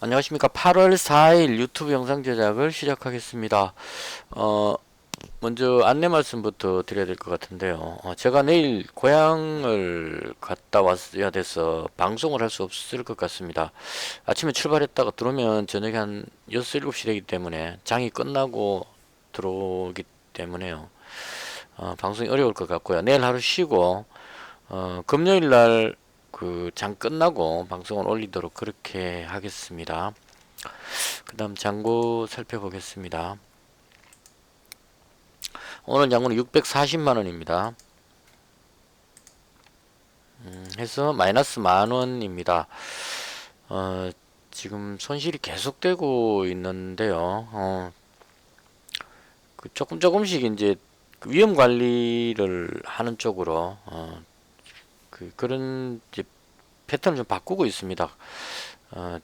안녕하십니까. 8월 4일 유튜브 영상 제작을 시작하겠습니다. 먼저 안내 말씀부터 드려야 될 것 같은데요. 제가 내일 고향을 갔다 왔어야 돼서 방송을 할 수 없을 것 같습니다. 아침에 출발했다가 들어오면 저녁에 한 6, 7시 되기 때문에 장이 끝나고 들어오기 때문에요. 방송이 어려울 것 같고요. 내일 하루 쉬고, 금요일 날 그 장 끝나고 방송을 올리도록 그렇게 하겠습니다. 그 다음 잔고 살펴보겠습니다. 오늘 잔고는 640만원입니다. 해서 마이너스 만원입니다. 지금 손실이 계속되고 있는데요. 그 조금씩 이제 그 위험 관리를 하는 쪽으로, 그런 이제 패턴을 좀 바꾸고 있습니다. 어,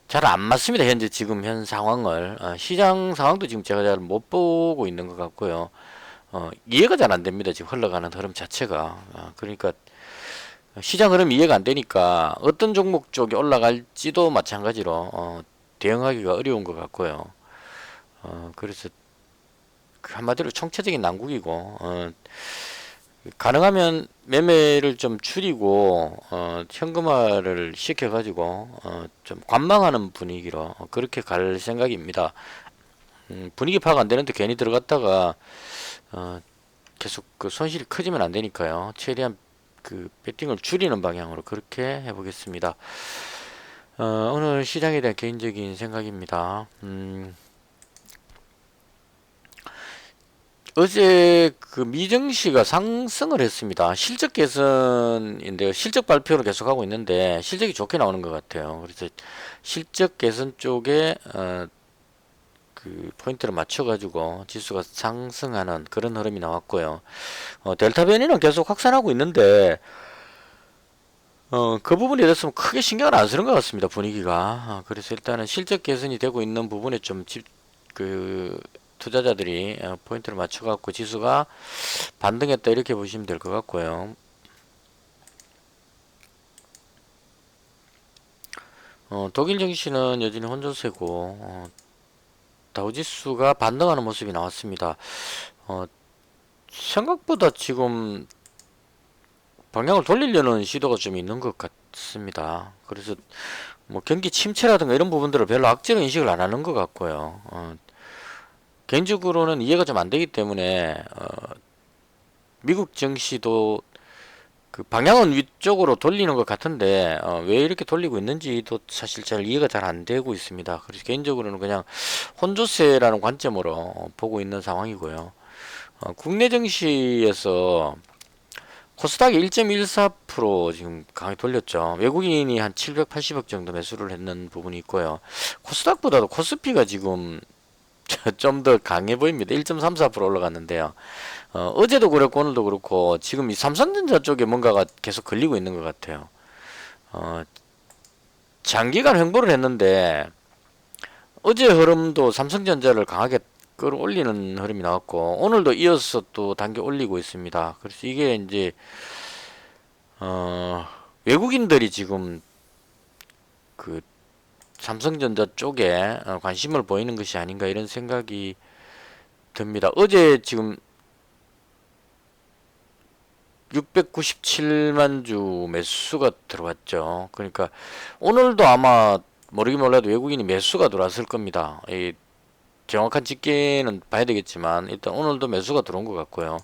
잘 안 맞습니다. 현재 지금 현 상황을. 시장 상황도 지금 제가 잘 못 보고 있는 것 같고요. 이해가 잘 안 됩니다. 지금 흘러가는 흐름 자체가. 그러니까 시장 흐름 이해가 안 되니까 어떤 종목 쪽이 올라갈지도 마찬가지로 대응하기가 어려운 것 같고요. 그래서 그 한마디로 총체적인 난국이고, 가능하면 매매를 좀 줄이고 현금화를 시켜가지고 좀 관망하는 분위기로 그렇게 갈 생각입니다. 분위기 파악 안 되는데 괜히 들어갔다가 계속 그 손실이 커지면 안 되니까요. 최대한 그 베팅을 줄이는 방향으로 그렇게 해보겠습니다. 오늘 시장에 대한 개인적인 생각입니다. 어제 그 미증시가 상승을 했습니다. 실적 개선인데요. 실적 발표를 계속하고 있는데 실적이 좋게 나오는 것 같아요. 그래서 실적 개선 쪽에 그 포인트를 맞춰가지고 지수가 상승하는 그런 흐름이 나왔고요. 델타 변이는 계속 확산하고 있는데 그 부분에 대해서 크게 신경을 안 쓰는 것 같습니다. 분위기가. 그래서 일단은 실적 개선이 되고 있는 부분에 좀 그 투자자들이 포인트를 맞춰갖고 지수가 반등했다 이렇게 보시면 될 것 같고요. 독일 증시는 여전히 혼조세고 다우지수가 반등하는 모습이 나왔습니다. 어, 생각보다 지금 방향을 돌리려는 시도가 좀 있는 것 같습니다. 그래서 뭐 경기 침체라든가 이런 부분들을 별로 악재로 인식을 안 하는 것 같고요. 개인적으로는 이해가 좀 안 되기 때문에 미국 증시도 그 방향은 위쪽으로 돌리는 것 같은데 왜 이렇게 돌리고 있는지도 사실 잘 이해가 잘 안 되고 있습니다. 그래서 개인적으로는 그냥 혼조세라는 관점으로 보고 있는 상황이고요. 국내 증시에서 코스닥이 1.14% 지금 강하게 돌렸죠. 외국인이 한 780억 정도 매수를 했는 부분이 있고요. 코스닥보다도 코스피가 지금 좀 더 강해 보입니다. 1.34% 올라갔는데요. 어제도 그렇고 오늘도 그렇고 지금 이 삼성전자 쪽에 뭔가가 계속 걸리고 있는 것 같아요. 어, 장기간 횡보를 했는데 어제 흐름도 삼성전자를 강하게 끌어올리는 흐름이 나왔고 오늘도 이어서 또 당겨 올리고 있습니다. 그래서 이게 이제 외국인들이 지금 그 삼성전자 쪽에 관심을 보이는 것이 아닌가 이런 생각이 듭니다. 어제 지금 697만 주 매수가 들어왔죠. 그러니까 오늘도 아마 모르긴 몰라도 외국인이 매수가 들어왔을 겁니다. 이 정확한 집계는 봐야 되겠지만 일단 오늘도 매수가 들어온 것 같고요.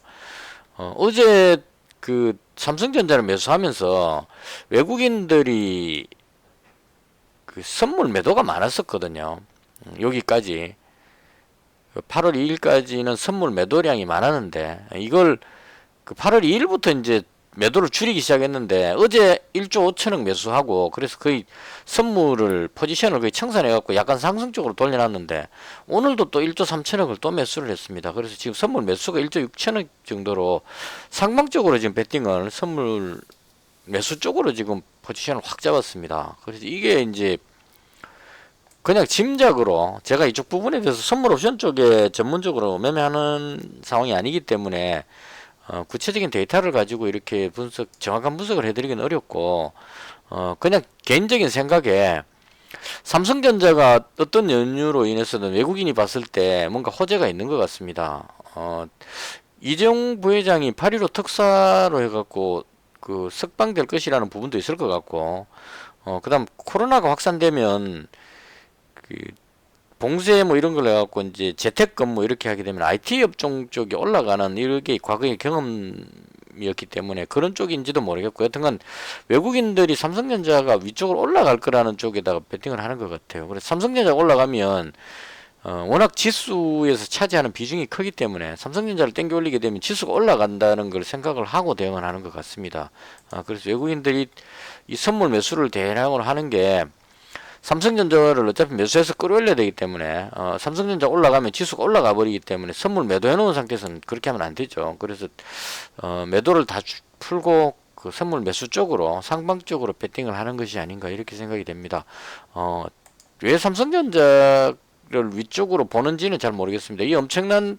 어제 그 삼성전자를 매수하면서 외국인들이 그 선물 매도가 많았었거든요. 여기까지 8월 2일까지는 선물 매도량이 많았는데 이걸 그 8월 2일부터 이제 매도를 줄이기 시작했는데 어제 1조 5천억 매수하고 그래서 거의 선물을 포지션을 거의 청산해갖고 약간 상승 쪽으로 돌려놨는데 오늘도 또 1조 3천억을 또 매수를 했습니다. 그래서 지금 선물 매수가 1조 6천억 정도로 상방적으로 지금 베팅을 선물 매수 쪽으로 지금 포지션을 확 잡았습니다. 그래서 이게 이제 그냥 짐작으로 제가 이쪽 부분에 대해서 선물 옵션 쪽에 전문적으로 매매하는 상황이 아니기 때문에 구체적인 데이터를 가지고 이렇게 정확한 분석을 해드리기는 어렵고, 그냥 개인적인 생각에 삼성전자가 어떤 연유로 인해서든 외국인이 봤을 때 뭔가 호재가 있는 것 같습니다. 이재용 부회장이 8.15 특사로 해갖고 그 석방될 것이라는 부분도 있을 것 같고, 그다음 코로나가 확산되면 그 봉쇄 뭐 이런 걸 해갖고 이제 재택근무 이렇게 하게 되면 IT 업종 쪽이 올라가는 이게 과거의 경험이었기 때문에 그런 쪽인지도 모르겠고, 여튼간 외국인들이 삼성전자가 위쪽으로 올라갈 거라는 쪽에다가 베팅을 하는 것 같아요. 그래서 삼성전자가 올라가면 워낙 지수에서 차지하는 비중이 크기 때문에 삼성전자를 땡겨 올리게 되면 지수가 올라간다는 걸 생각을 하고 대응을 하는 것 같습니다. 그래서 외국인들이 이 선물 매수를 대량으로 하는 게 삼성전자를 어차피 매수해서 끌어올려야 되기 때문에 삼성전자 올라가면 지수가 올라가 버리기 때문에 선물 매도해 놓은 상태에서는 그렇게 하면 안 되죠. 그래서 매도를 다 풀고 그 선물 매수 쪽으로 상방 쪽으로 베팅을 하는 것이 아닌가 이렇게 생각이 됩니다. 왜 삼성전자를 위쪽으로 보는지는 잘 모르겠습니다. 이 엄청난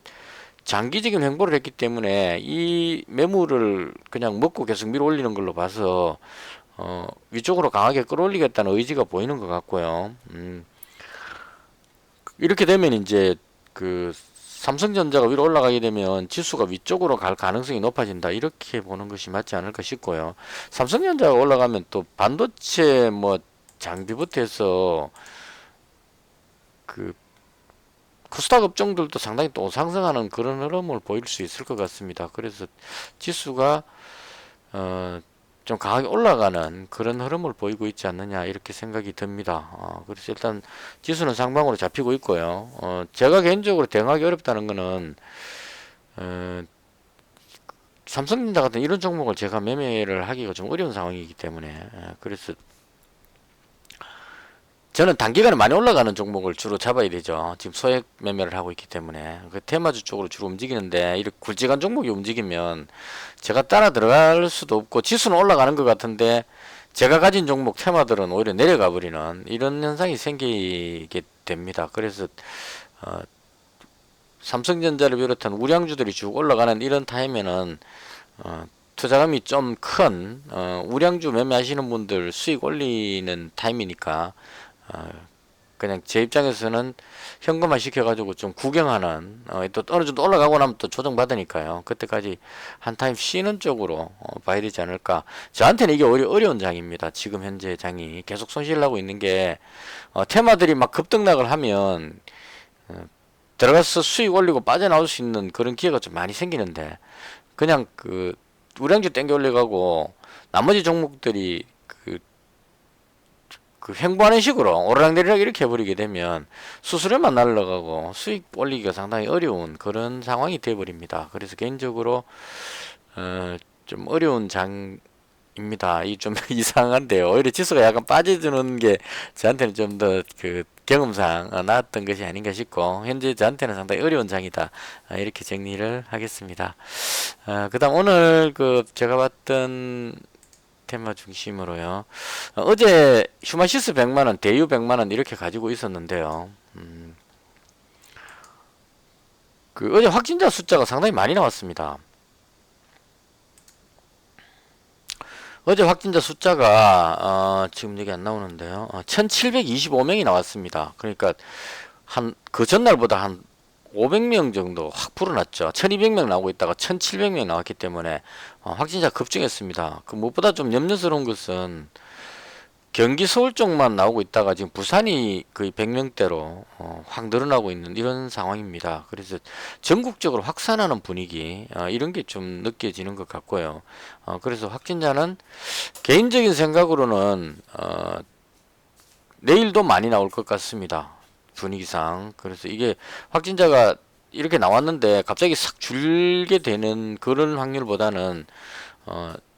장기적인 횡보를 했기 때문에 이 매물을 그냥 먹고 계속 밀어 올리는 걸로 봐서 위쪽으로 강하게 끌어올리겠다는 의지가 보이는 것 같고요. 이렇게 되면 이제 그 삼성전자가 위로 올라가게 되면 지수가 위쪽으로 갈 가능성이 높아진다. 이렇게 보는 것이 맞지 않을까 싶고요. 삼성전자가 올라가면 또 반도체 뭐 장비부터 해서 그 코스닥 업종들도 상당히 또 상승하는 그런 흐름을 보일 수 있을 것 같습니다. 그래서 지수가 좀 강하게 올라가는 그런 흐름을 보이고 있지 않느냐 이렇게 생각이 듭니다. 그래서 일단 지수는 상방으로 잡히고 있고요. 제가 개인적으로 대응하기 어렵다는 거는 삼성전자 같은 이런 종목을 제가 매매를 하기가 좀 어려운 상황이기 때문에 그래서 저는 단기간에 많이 올라가는 종목을 주로 잡아야 되죠. 지금 소액 매매를 하고 있기 때문에 그 테마주 쪽으로 주로 움직이는데 이렇게 굵직한 종목이 움직이면 제가 따라 들어갈 수도 없고 지수는 올라가는 것 같은데 제가 가진 종목 테마들은 오히려 내려가 버리는 이런 현상이 생기게 됩니다. 그래서 삼성전자를 비롯한 우량주들이 쭉 올라가는 이런 타임에는 투자금이 좀 큰 우량주 매매하시는 분들 수익 올리는 타임이니까 그냥 제 입장에서는 현금화 시켜가지고 좀 구경하는 또 어느 정도 올라가고 나면 또 조정 받으니까요. 그때까지 한 타임 쉬는 쪽으로 봐야 되지 않을까. 저한테는 이게 오히려 어려운 장입니다. 지금 현재 장이 계속 손실을 하고 있는 게 테마들이 막 급등락을 하면 들어가서 수익 올리고 빠져나올 수 있는 그런 기회가 좀 많이 생기는데 그냥 그 우량주 땡겨 올려가고 나머지 종목들이 그 횡보하는 식으로 오르락내리락 이렇게 해버리게 되면 수수료만 날라가고 수익 올리기가 상당히 어려운 그런 상황이 되어버립니다. 그래서 개인적으로 좀 어려운 장입니다. 이 좀 이상한데요. 오히려 지수가 약간 빠져주는 게 저한테는 좀 더 그 경험상 나았던 것이 아닌가 싶고 현재 저한테는 상당히 어려운 장이다. 이렇게 정리를 하겠습니다. 그다음 오늘 그 제가 봤던 테마 중심으로요. 어제 휴마시스 100만원, 대유 100만원 이렇게 가지고 있었는데요. 그 어제 확진자 숫자가 상당히 많이 나왔습니다. 어제 확진자 숫자가 지금 여기 안 나오는데요. 1725명이 나왔습니다. 그러니까 한 그 전날보다 한 500명 정도 확 불어났죠. 1200명 나오고 있다가 1700명 나왔기 때문에 확진자 급증했습니다. 그 무엇보다 좀 염려스러운 것은 경기 서울 쪽만 나오고 있다가 지금 부산이 거의 100명대로 확 늘어나고 있는 이런 상황입니다. 그래서 전국적으로 확산하는 분위기 이런 게 좀 느껴지는 것 같고요. 그래서 확진자는 개인적인 생각으로는 내일도 많이 나올 것 같습니다. 분위기상. 그래서 이게 확진자가 이렇게 나왔는데 갑자기 싹 줄게 되는 그런 확률보다는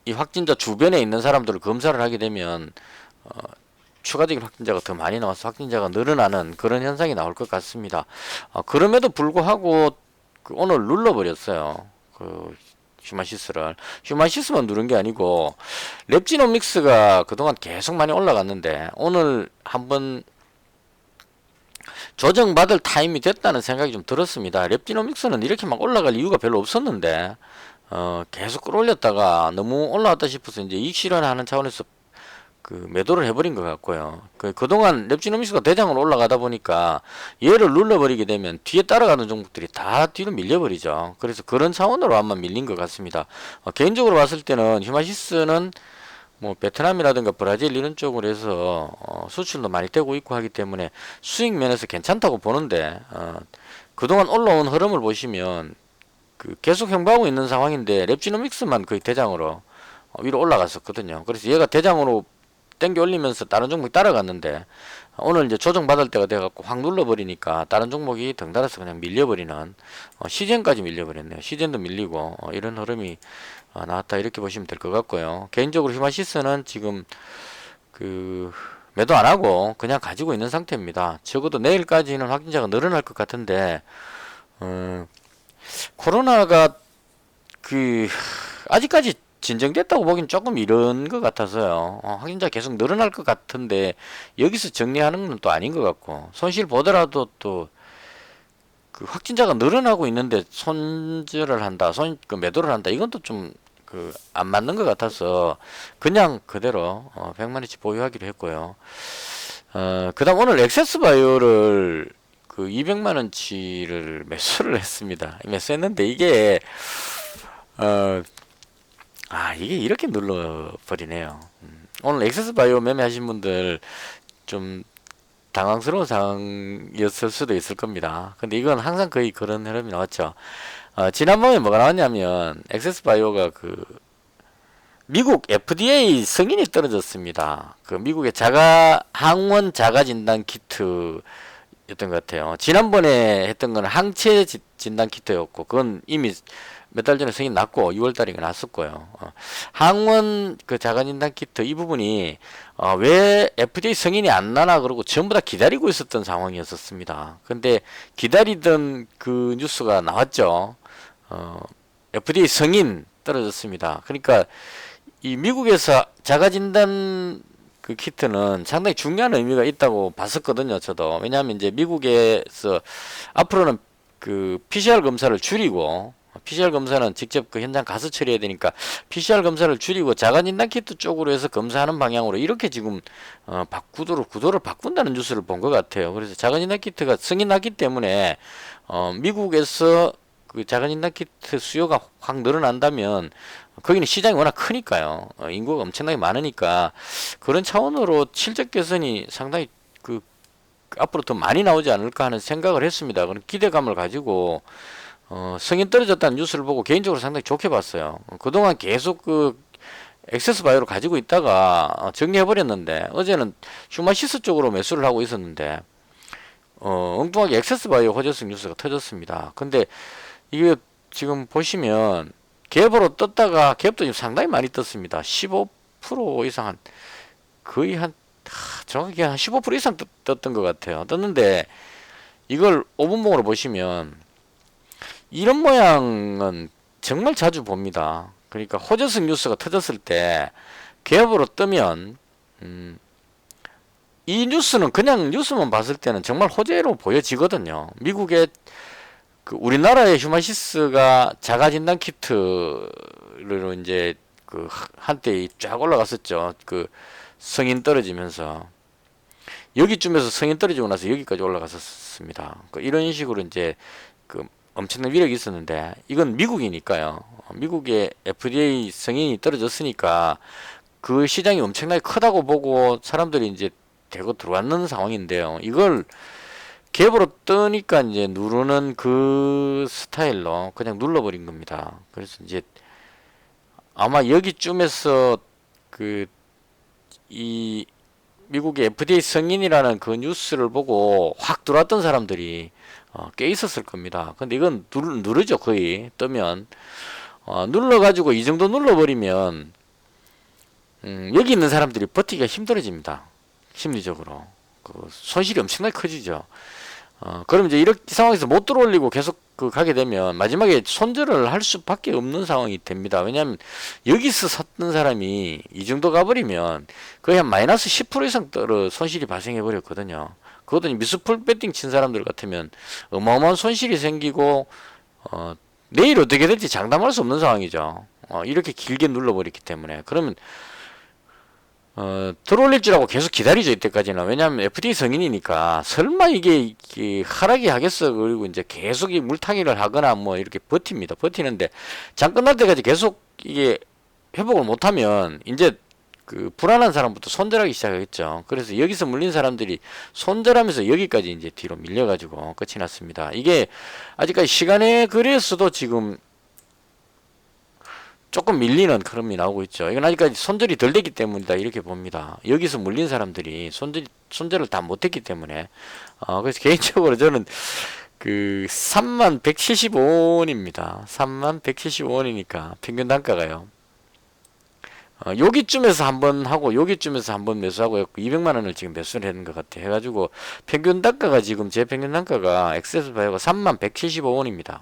이 확진자 주변에 있는 사람들을 검사를 하게 되면 추가적인 확진자가 더 많이 나와서 확진자가 늘어나는 그런 현상이 나올 것 같습니다. 그럼에도 불구하고 오늘 눌러버렸어요. 그 휴마시스만 누른 게 아니고 랩지노믹스가 그동안 계속 많이 올라갔는데 오늘 한번 조정받을 타임이 됐다는 생각이 좀 들었습니다. 랩지노믹스는 이렇게 막 올라갈 이유가 별로 없었는데 계속 끌어올렸다가 너무 올라왔다 싶어서 이제 이익 실현하는 차원에서 그 매도를 해버린 것 같고요. 그동안 랩지노믹스가 대장으로 올라가다 보니까 얘를 눌러버리게 되면 뒤에 따라가는 종목들이 다 뒤로 밀려버리죠. 그래서 그런 차원으로 아마 밀린 것 같습니다. 개인적으로 봤을 때는 휴마시스는 뭐 베트남이라든가 브라질 이런 쪽으로 해서 수출도 많이 되고 있고 하기 때문에 수익 면에서 괜찮다고 보는데 그동안 올라온 흐름을 보시면 그 계속 형성하고 있는 상황인데 랩지노믹스만 거의 대장으로 위로 올라갔었거든요. 그래서 얘가 대장으로 땡겨 올리면서 다른 종목이 따라갔는데 오늘 이제 조정 받을 때가 돼갖고 확 눌러버리니까 다른 종목이 덩달아서 그냥 밀려버리는 시젠까지 밀려버렸네요. 시젠도 밀리고 이런 흐름이 나왔다 이렇게 보시면 될 것 같고요. 개인적으로 휴마시스는 지금 그 매도 안 하고 그냥 가지고 있는 상태입니다. 적어도 내일까지는 확진자가 늘어날 것 같은데 코로나가 그 아직까지 진정됐다고 보긴 조금 이른 것 같아서요. 확진자 계속 늘어날 것 같은데 여기서 정리하는 건 또 아닌 것 같고 손실 보더라도 또 그 확진자가 늘어나고 있는데 손절을 한다, 그 매도를 한다 이건 또 좀 그 안 맞는 것 같아서 그냥 그대로 100만원치 보유하기로 했고요. 그다음 오늘 엑세스바이오를 그 200만원치를 매수를 했습니다. 매수했는데 이게 이게 이렇게 눌러버리네요. 오늘 엑세스바이오 매매하신 분들 좀 당황스러운 상황이었을 수도 있을 겁니다. 근데 이건 항상 거의 그런 흐름이 나왔죠. 지난번에 뭐가 나왔냐면 엑세스바이오가 그 미국 FDA 승인이 떨어졌습니다. 그 미국의 항원 자가 진단 키트였던 것 같아요. 지난번에 했던 건 항체 진단 키트였고 그건 이미 몇 달 전에 승인 났고 6월 달인가 났었고요. 항원 그 자가 진단 키트 이 부분이 왜 FDA 승인이 안 나나 그러고 전부 다 기다리고 있었던 상황이었었습니다. 근데 기다리던 그 뉴스가 나왔죠. FDA 승인 떨어졌습니다. 그러니까 이 미국에서 자가 진단 그 키트는 상당히 중요한 의미가 있다고 봤었거든요. 저도. 왜냐하면 이제 미국에서 앞으로는 그 PCR 검사를 줄이고 PCR 검사는 직접 그 현장 가서 처리해야 되니까 PCR 검사를 줄이고 자가진단 키트 쪽으로 해서 검사하는 방향으로 이렇게 지금 구도를 바꾼다는 뉴스를 본 것 같아요. 그래서 자가진단 키트가 승인 났기 때문에 미국에서 그 자가진단 키트 수요가 확 늘어난다면 거기는 시장이 워낙 크니까요. 인구가 엄청나게 많으니까 그런 차원으로 실적 개선이 상당히 그 앞으로 더 많이 나오지 않을까 하는 생각을 했습니다. 그런 기대감을 가지고 승인 떨어졌다는 뉴스를 보고 개인적으로 상당히 좋게 봤어요. 그동안 계속 그 엑세스바이오를 가지고 있다가 정리해버렸는데 어제는 휴마시스 쪽으로 매수를 하고 있었는데 엉뚱하게 엑세스바이오 호재성 뉴스가 터졌습니다. 근데 이게 지금 보시면 갭으로 떴다가 갭도 지금 상당히 많이 떴습니다. 15% 이상 거의 정확하게 한 15% 이상 떴던 것 같아요. 떴는데 이걸 5분봉으로 보시면 이런 모양은 정말 자주 봅니다. 그러니까 호재성 뉴스가 터졌을 때 갭으로 뜨면 이 뉴스는 그냥 뉴스만 봤을 때는 정말 호재로 보여지거든요. 미국의 그 우리나라의 휴마시스가 자가진단 키트로 이제 그 한때 쫙 올라갔었죠. 그 성인 떨어지면서 여기쯤에서 성인 떨어지고 나서 여기까지 올라갔었습니다. 이런 식으로 이제 그 엄청난 위력이 있었는데 이건 미국이니까요. 미국의 FDA 승인이 떨어졌으니까 그 시장이 엄청나게 크다고 보고 사람들이 이제 대거 들어왔는 상황인데요. 이걸 갭으로 뜨니까 이제 누르는 그 스타일로 그냥 눌러버린 겁니다. 그래서 이제 아마 여기쯤에서 그 이 미국의 FDA 승인이라는 그 뉴스를 보고 확 들어왔던 사람들이 꽤 있었을 겁니다. 근데 이건 누르죠. 거의 뜨면 눌러가지고 이 정도 눌러버리면 여기 있는 사람들이 버티기가 힘들어집니다. 심리적으로 그 손실이 엄청나게 커지죠. 그럼 이제 이렇게 상황에서 못 들어올리고 계속 그 가게 되면 마지막에 손절을 할 수밖에 없는 상황이 됩니다. 왜냐하면 여기서 샀던 사람이 이 정도 가버리면 거의 한 마이너스 10% 이상 손실이 발생해 버렸거든요. 그것도 미스풀 배팅 친 사람들 같으면 어마어마한 손실이 생기고 내일 어떻게 될지 장담할 수 없는 상황이죠. 이렇게 길게 눌러버렸기 때문에 그러면 들어올릴 줄 알고 계속 기다리죠, 이때까지는. 왜냐하면 FDA 승인이니까 설마 이게 하락이 하겠어. 그리고 이제 계속 이 물타기를 하거나 뭐 이렇게 버팁니다. 버티는데 장 끝날 때까지 계속 이게 회복을 못하면 이제 그 불안한 사람부터 손절하기 시작하겠죠. 그래서 여기서 물린 사람들이 손절하면서 여기까지 이제 뒤로 밀려가지고 끝이 났습니다. 이게 아직까지 시간에 그래서도 지금 조금 밀리는 흐름이 나오고 있죠. 이건 아직까지 손절이 덜 됐기 때문이다 이렇게 봅니다. 여기서 물린 사람들이 손절을 다 못했기 때문에 그래서 개인적으로 저는 그 3175원입니다. 3175원이니까 평균 단가가요. 여기쯤에서 한번 하고 여기쯤에서 한번 매수하고 200만 원을 지금 매수를 했는 것 같아. 해가지고 평균 단가가 지금 제 평균 단가가 엑세스바이오가 3175원입니다.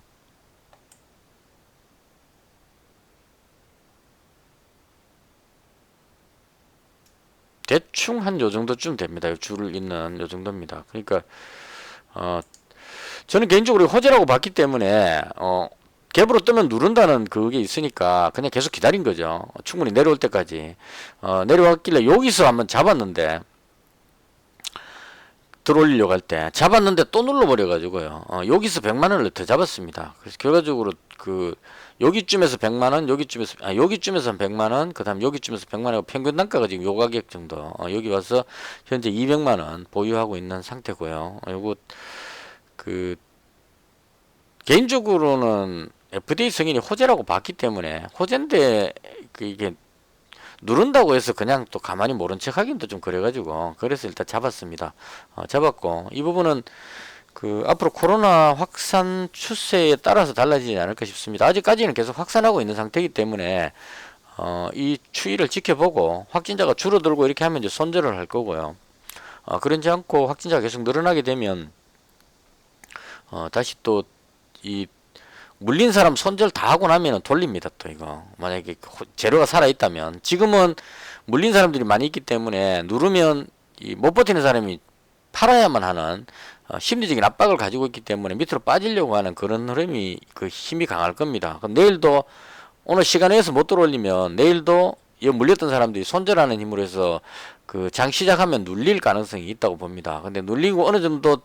대충 한 요 정도쯤 됩니다. 줄 있는 요 정도입니다. 그러니까 저는 개인적으로 호재라고 봤기 때문에 갭으로 뜨면 누른다는 그게 있으니까 그냥 계속 기다린 거죠. 충분히 내려올 때까지. 내려왔길래 여기서 한번 잡았는데 들어올리려고 할 때 잡았는데 또 눌러버려가지고요. 여기서 100만원을 더 잡았습니다. 그래서 결과적으로 그 여기쯤에서 100만원, 여기쯤에서 100만원, 그 다음 여기쯤에서 100만원, 평균 단가가 지금 요 가격 정도. 여기 와서 현재 200만원 보유하고 있는 상태고요. 요거 그 개인적으로는 FDA 승인이 호재라고 봤기 때문에 호재인데 이게 누른다고 해서 그냥 또 가만히 모른 척 하긴 또 좀 그래가지고 그래서 일단 잡았습니다. 잡았고 이 부분은 그 앞으로 코로나 확산 추세에 따라서 달라지지 않을까 싶습니다. 아직까지는 계속 확산하고 있는 상태이기 때문에 이 추이를 지켜보고 확진자가 줄어들고 이렇게 하면 이제 손절을 할 거고요. 그러지 않고 확진자가 계속 늘어나게 되면 다시 또 이 물린 사람 손절 다 하고 나면은 돌립니다. 또 이거 만약에 재료가 살아 있다면 지금은 물린 사람들이 많이 있기 때문에 누르면 이 못 버티는 사람이 팔아야만 하는 심리적인 압박을 가지고 있기 때문에 밑으로 빠지려고 하는 그런 흐름이 그 힘이 강할 겁니다. 그럼 내일도 오늘 시간에서 못 들어올리면 내일도 이 물렸던 사람들이 손절하는 힘으로 해서 그 장 시작하면 눌릴 가능성이 있다고 봅니다. 근데 눌리고 어느 정도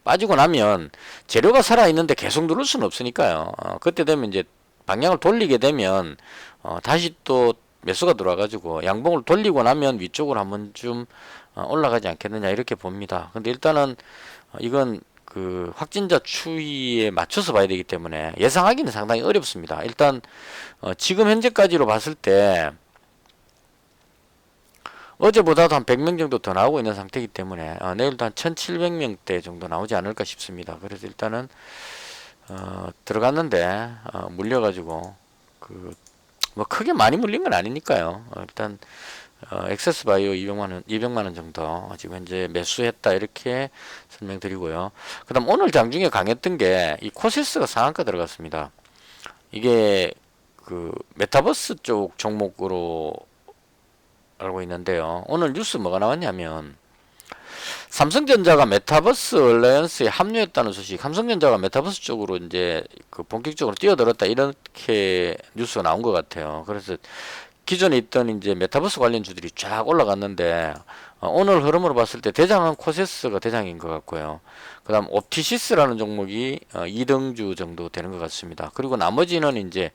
빠지고 나면 재료가 살아있는데 계속 누를 수는 없으니까요. 그때 되면 이제 방향을 돌리게 되면 다시 또 매수가 들어와가지고 양봉을 돌리고 나면 위쪽으로 한번 좀 올라가지 않겠느냐 이렇게 봅니다. 근데 일단은 이건 그 확진자 추이에 맞춰서 봐야 되기 때문에 예상하기는 상당히 어렵습니다. 일단 지금 현재까지로 봤을 때 어제보다도 한 100명 정도 더 나오고 있는 상태이기 때문에 내일도 한 1700명대 정도 나오지 않을까 싶습니다. 그래서 일단은 들어갔는데 물려가지고 그 뭐 크게 많이 물린 건 아니니까요. 일단 액세스바이오 200만원 정도 지금 현재 매수했다 이렇게 설명드리고요. 그 다음 오늘 장중에 강했던 게 이 코시스가 상한가 들어갔습니다. 이게 그 메타버스 쪽 종목으로 알고 있는데요. 오늘 뉴스 뭐가 나왔냐면 삼성전자가 메타버스 얼라이언스에 합류했다는 소식. 삼성전자가 메타버스 쪽으로 이제 그 본격적으로 뛰어들었다 이렇게 뉴스가 나온 것 같아요. 그래서 기존에 있던 이제 메타버스 관련주들이 쫙 올라갔는데 오늘 흐름으로 봤을 때 대장은 코세스가 대장인 것 같고요. 그 다음 옵티시스라는 종목이 2등주 정도 되는 것 같습니다. 그리고 나머지는 이제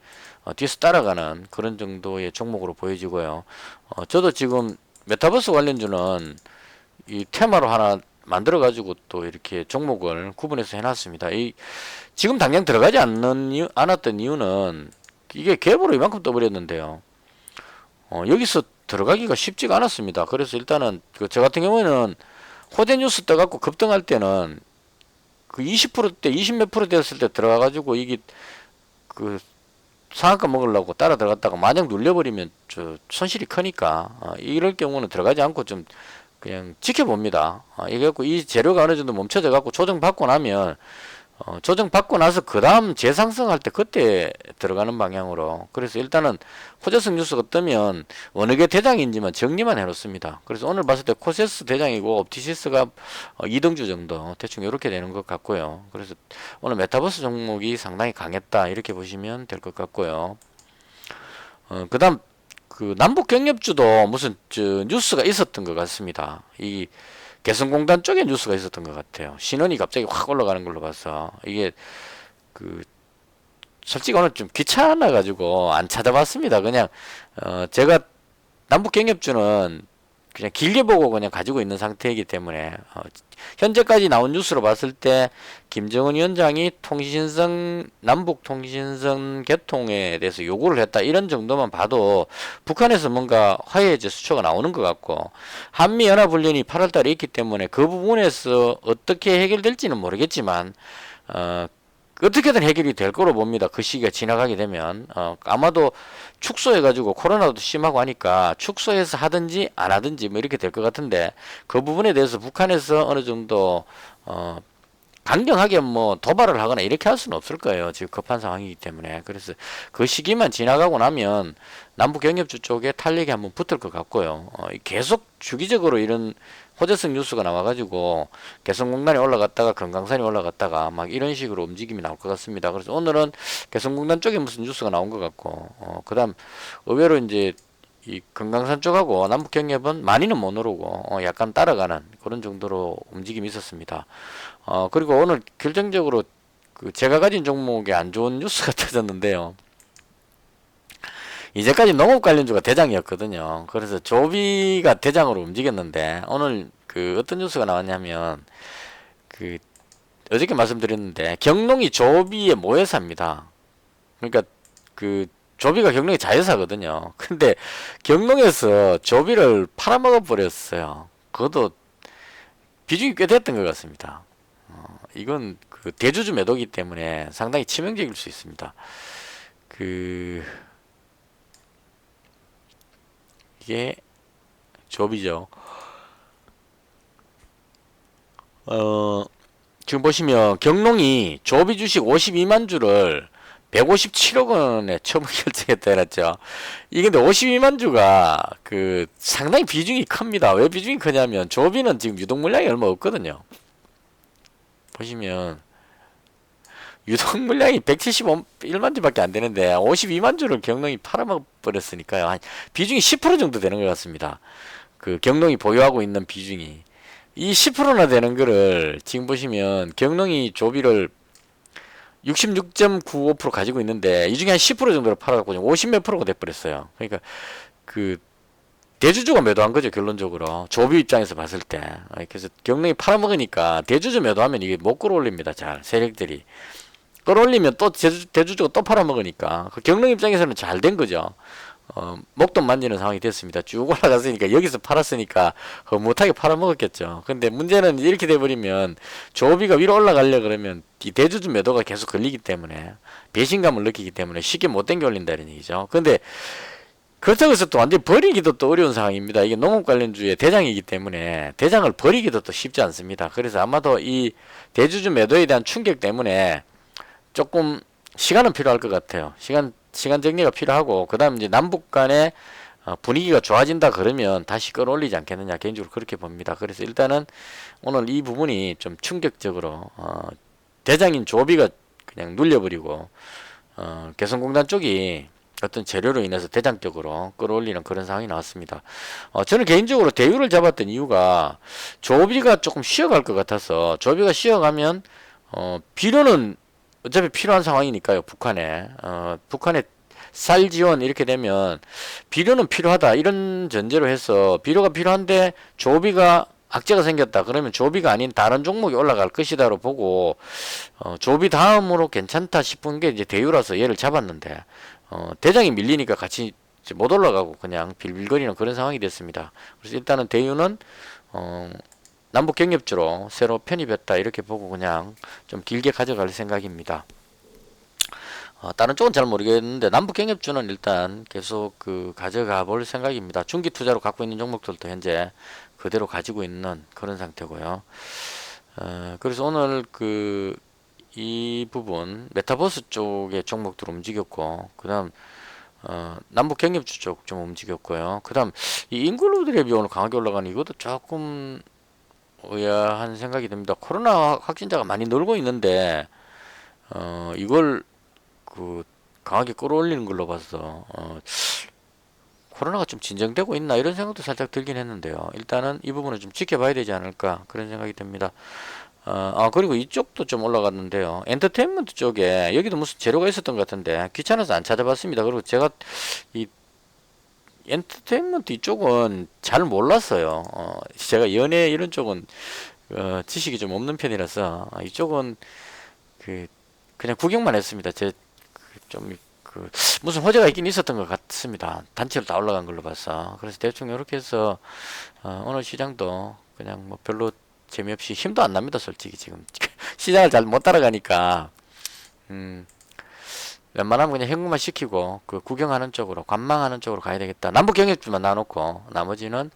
뒤에서 따라가는 그런 정도의 종목으로 보여지고요. 저도 지금 메타버스 관련주는 이 테마로 하나 만들어 가지고 또 이렇게 종목을 구분해서 해놨습니다. 지금 당장 들어가지 않았던 이유는 이게 갭으로 이만큼 떠버렸는데요. 여기서 들어가기가 쉽지가 않았습니다. 그래서 일단은 저 같은 경우에는 호재 뉴스 떠갖고 급등할 때는 그 20%대 20몇 프로 되었을 때 들어가가지고 이게 그 상한가 먹으려고 따라 들어갔다가 마냥 눌려버리면 저 손실이 크니까 이럴 경우는 들어가지 않고 좀 그냥 지켜봅니다. 이게 갖고 이 재료가 어느 정도 멈춰져 갖고 조정받고 나면 조정받고 나서 그 다음 재상승할 때 그때 들어가는 방향으로. 그래서 일단은 호재성 뉴스가 뜨면 어느 게 대장인지만 정리만 해놓습니다. 그래서 오늘 봤을 때 코세스 대장이고 옵티시스가 2등주 정도 대충 이렇게 되는 것 같고요. 그래서 오늘 메타버스 종목이 상당히 강했다 이렇게 보시면 될 것 같고요. 그 다음 그 남북 경협주도 무슨 뉴스가 있었던 것 같습니다. 이 개성공단 쪽에 뉴스가 있었던 것 같아요. 신원이 갑자기 확 올라가는 걸로 봐서 이게 그 솔직히 오늘 좀 귀찮아 가지고 안 찾아봤습니다. 그냥 제가 남북 경협주는 그냥 길게 보고 그냥 가지고 있는 상태이기 때문에 현재까지 나온 뉴스로 봤을 때 김정은 위원장이 통신선 남북 통신선 개통에 대해서 요구를 했다 이런 정도만 봐도 북한에서 뭔가 화해의 제스처가 나오는 것 같고 한미 연합훈련이 8월달에 있기 때문에 그 부분에서 어떻게 해결될지는 모르겠지만 어떻게든 해결이 될 거로 봅니다. 그 시기가 지나가게 되면 아마도 축소해가지고 코로나도 심하고 하니까 축소해서 하든지 안 하든지 뭐 이렇게 될 것 같은데 그 부분에 대해서 북한에서 어느 정도 강경하게 뭐 도발을 하거나 이렇게 할 수는 없을 거예요. 지금 급한 상황이기 때문에. 그래서 그 시기만 지나가고 나면 남북 경협주 쪽에 탄력이 한번 붙을 것 같고요. 계속 주기적으로 이런 호재성 뉴스가 나와가지고 개성공단이 올라갔다가 금강산이 올라갔다가 막 이런 식으로 움직임이 나올 것 같습니다. 그래서 오늘은 개성공단 쪽에 무슨 뉴스가 나온 것 같고 그다음 의외로 이제 이 금강산 쪽하고 남북 경협은 많이는 못 오르고 약간 따라가는 그런 정도로 움직임이 있었습니다. 그리고 오늘 결정적으로 그 제가 가진 종목에 안 좋은 뉴스가 터졌는데요. 이제까지 농업 관련주가 대장이었거든요. 그래서 조비가 대장으로 움직였는데 오늘 그 어떤 뉴스가 나왔냐면 그 어저께 말씀드렸는데 경농이 조비의 모회사입니다. 그러니까 그 조비가 경농의 자회사거든요. 근데 경농에서 조비를 팔아먹어 버렸어요. 그것도 비중이 꽤 됐던 것 같습니다. 이건 그 대주주 매도기 때문에 상당히 치명적일 수 있습니다. 그 이게 조비죠. 지금 보시면 경농이 조비 주식 52만 주를 157억 원에 처분 결정했다 해놨죠. 이게 근데 52만 주가 그 상당히 비중이 큽니다. 왜 비중이 크냐면 조비는 지금 유동 물량이 얼마 없거든요. 보시면 유동 물량이 171만 주밖에 안 되는데 52만 주를 경농이 팔아먹어 버렸으니까요. 한 비중이 10% 정도 되는 것 같습니다. 그 경농이 보유하고 있는 비중이 이 10%나 되는 거를 지금 보시면 경농이 조비를 66.95% 가지고 있는데 이 중에 한 10% 정도를 팔아갖고 50 몇 프로가 돼버렸어요. 그러니까 그 대주주가 매도한 거죠, 결론적으로. 조비 입장에서 봤을 때. 그래서 경영이 팔아먹으니까 대주주 매도하면 이게 못 끌어올립니다. 잘 세력들이 끌어올리면 또 대주주가 또 팔아먹으니까 그 경영 입장에서는 잘 된 거죠. 목돈 만지는 상황이 됐습니다. 쭉 올라갔으니까 여기서 팔았으니까 못하게 팔아먹었겠죠. 근데 문제는 이렇게 돼버리면 조비가 위로 올라가려 그러면 이 대주주 매도가 계속 걸리기 때문에 배신감을 느끼기 때문에 쉽게 못 당겨 올린다는 얘기죠. 근데 그렇다고 해서 또 완전히 버리기도 또 어려운 상황입니다. 이게 농업 관련주의 대장이기 때문에 대장을 버리기도 또 쉽지 않습니다. 그래서 아마도 이 대주주 매도에 대한 충격 때문에 조금 시간은 필요할 것 같아요. 시간 정리가 필요하고 그 다음 이제 남북 간의 분위기가 좋아진다 그러면 다시 끌어올리지 않겠느냐 개인적으로 그렇게 봅니다. 그래서 일단은 오늘 이 부분이 좀 충격적으로 대장인 조비가 그냥 눌려버리고 개성공단 쪽이 어떤 재료로 인해서 대장적으로 끌어올리는 그런 상황이 나왔습니다. 저는 개인적으로 대우를 잡았던 이유가 조비가 조금 쉬어갈 것 같아서 조비가 쉬어가면 비료는 어차피 필요한 상황이니까요. 북한에 쌀 지원 이렇게 되면 비료는 필요하다 이런 전제로 해서 비료가 필요한데 조비가 악재가 생겼다 그러면 조비가 아닌 다른 종목이 올라갈 것이다로 보고 조비 다음으로 괜찮다 싶은 게 이제 대유라서 얘를 잡았는데 대장이 밀리니까 같이 못 올라가고 그냥 빌빌거리는 그런 상황이 됐습니다. 그래서 일단은 대유는 남북 경협주로 새로 편입했다 이렇게 보고 그냥 좀 길게 가져갈 생각입니다. 다른 쪽은 잘 모르겠는데 남북 경협주는 일단 계속 그 가져가 볼 생각입니다. 중기 투자로 갖고 있는 종목들도 현재 그대로 가지고 있는 그런 상태고요. 그래서 오늘 이 부분 메타버스 쪽의 종목들 움직였고 그다음 남북 경협주 쪽 좀 움직였고요. 그다음 이 인구로 대비 오늘 강하게 올라가는 이것도 조금 의아한 생각이 듭니다. 코로나 확진자가 많이 늘고 있는데 이걸 그 강하게 끌어올리는 걸로 봐서 코로나가 좀 진정되고 있나 이런 생각도 살짝 들긴 했는데요. 일단은 이 부분을 좀 지켜봐야 되지 않을까 그런 생각이 듭니다. 그리고 이쪽도 좀 올라갔는데요. 엔터테인먼트 쪽에 여기도 무슨 재료가 있었던 것 같은데 귀찮아서 안 찾아봤습니다. 그리고 제가 이 엔터테인먼트 이쪽은 잘 몰랐어요. 제가 연예 이런 쪽은 지식이 좀 없는 편이라서 이쪽은 그 그냥 구경만 했습니다. 좀 무슨 호재가 있긴 있었던 것 같습니다. 단체로 다 올라간 걸로 봐서. 그래서 대충 이렇게 해서 오늘 시장도 그냥 뭐 별로 재미없이 힘도 안 납니다. 솔직히 지금 시장을 잘 못 따라가니까 웬만하면 그냥 현금화 시키고 그 구경하는 쪽으로 관망하는 쪽으로 가야 되겠다. 남북 경협주만 놔놓고 나머지는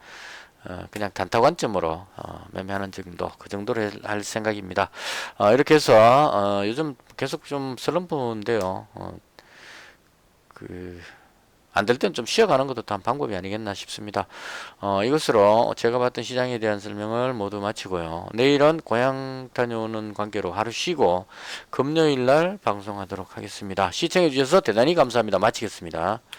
그냥 단타 관점으로 매매하는 정도 그 정도로 할 생각입니다. 이렇게 해서 요즘 계속 좀 슬럼프인데요. 그 안 될 땐 좀 쉬어가는 것도 단 방법이 아니겠나 싶습니다. 이것으로 제가 봤던 시장에 대한 설명을 모두 마치고요. 내일은 고향 다녀오는 관계로 하루 쉬고 금요일 날 방송하도록 하겠습니다. 시청해 주셔서 대단히 감사합니다. 마치겠습니다.